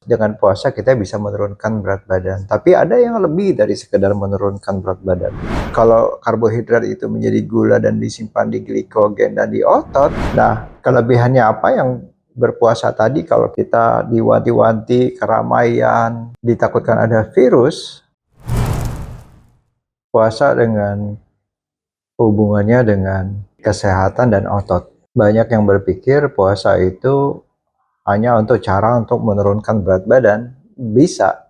Dengan puasa kita bisa menurunkan berat badan, tapi ada yang lebih dari sekedar menurunkan berat badan. Kalau karbohidrat itu menjadi gula dan disimpan di glikogen dan di otot, nah kelebihannya apa yang berpuasa tadi kalau kita diwanti-wanti keramaian, ditakutkan ada virus, puasa dengan hubungannya dengan kesehatan dan otot. Banyak yang berpikir puasa itu hanya untuk cara untuk menurunkan berat badan. Bisa.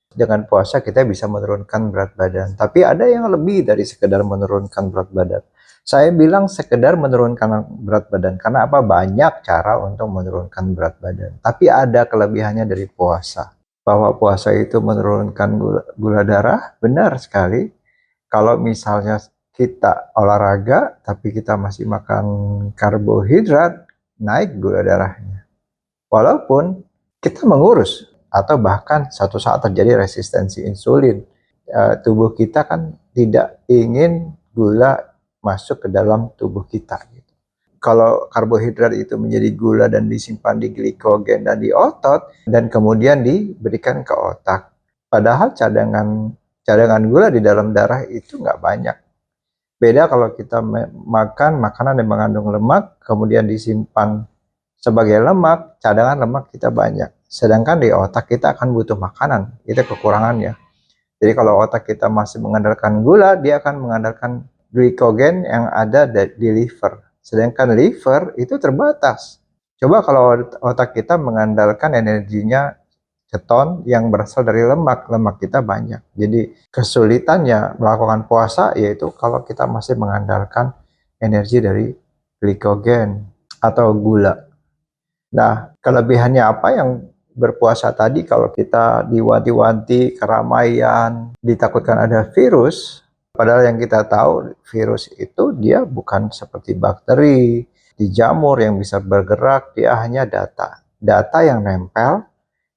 Dengan puasa kita bisa menurunkan berat badan. Tapi ada yang lebih dari sekedar menurunkan berat badan. Saya bilang sekedar menurunkan berat badan. Karena apa? Banyak cara untuk menurunkan berat badan. Tapi ada kelebihannya dari puasa. Bahwa puasa itu menurunkan gula darah, benar sekali. Kalau misalnya kita olahraga, tapi kita masih makan karbohidrat, naik gula darahnya. Walaupun kita mengurus atau bahkan suatu saat terjadi resistensi insulin, tubuh kita kan tidak ingin gula masuk ke dalam tubuh kita. Gitu. Kalau karbohidrat itu menjadi gula dan disimpan di glikogen dan di otot dan kemudian diberikan ke otak. Padahal cadangan gula di dalam darah itu nggak banyak. Beda kalau kita makan makanan yang mengandung lemak, kemudian disimpan sebagai lemak, cadangan lemak kita banyak. Sedangkan di otak kita akan butuh makanan, itu kekurangannya. Jadi kalau otak kita masih mengandalkan gula, dia akan mengandalkan glikogen yang ada di liver. Sedangkan liver itu terbatas. Coba kalau otak kita mengandalkan energinya keton yang berasal dari lemak kita banyak. Jadi kesulitannya melakukan puasa yaitu kalau kita masih mengandalkan energi dari glikogen atau gula. Nah, kelebihannya apa yang berpuasa tadi kalau kita diwanti-wanti keramaian, ditakutkan ada virus, padahal yang kita tahu virus itu dia bukan seperti bakteri di jamur yang bisa bergerak, dia hanya data yang nempel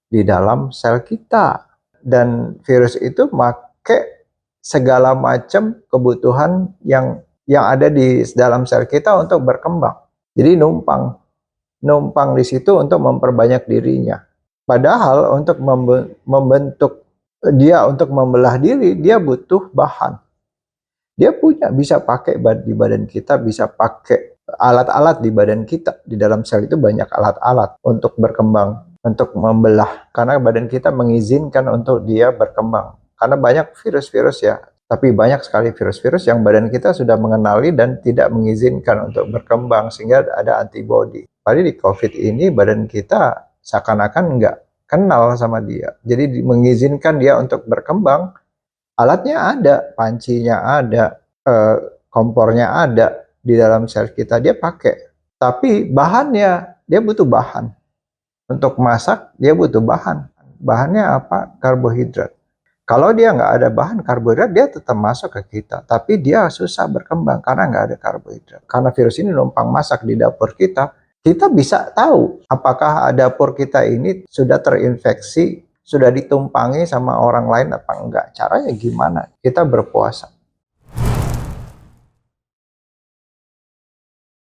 di dalam sel kita. Dan virus itu make segala macam kebutuhan yang ada di dalam sel kita untuk berkembang. Jadi numpang di situ untuk memperbanyak dirinya. Padahal untuk membentuk dia untuk membelah diri, dia butuh bahan. Dia bisa pakai di badan kita, bisa pakai alat-alat di badan kita. Di dalam sel itu banyak alat-alat untuk berkembang, untuk membelah. Karena badan kita mengizinkan untuk dia berkembang. Karena banyak virus-virus ya, tapi banyak sekali virus-virus yang badan kita sudah mengenali dan tidak mengizinkan untuk berkembang, sehingga ada antibodi. Padahal di COVID ini badan kita seakan-akan nggak kenal sama dia. Jadi mengizinkan dia untuk berkembang. Alatnya ada, pancinya ada, kompornya ada di dalam sel kita, dia pakai. Tapi bahannya, dia butuh bahan. Untuk masak, dia butuh bahan. Bahannya apa? Karbohidrat. Kalau dia nggak ada bahan karbohidrat, dia tetap masuk ke kita. Tapi dia susah berkembang karena nggak ada karbohidrat. Karena virus ini numpang masak di dapur kita bisa tahu apakah dapur kita ini sudah terinfeksi, sudah ditumpangi sama orang lain apa enggak. Caranya gimana? Kita berpuasa.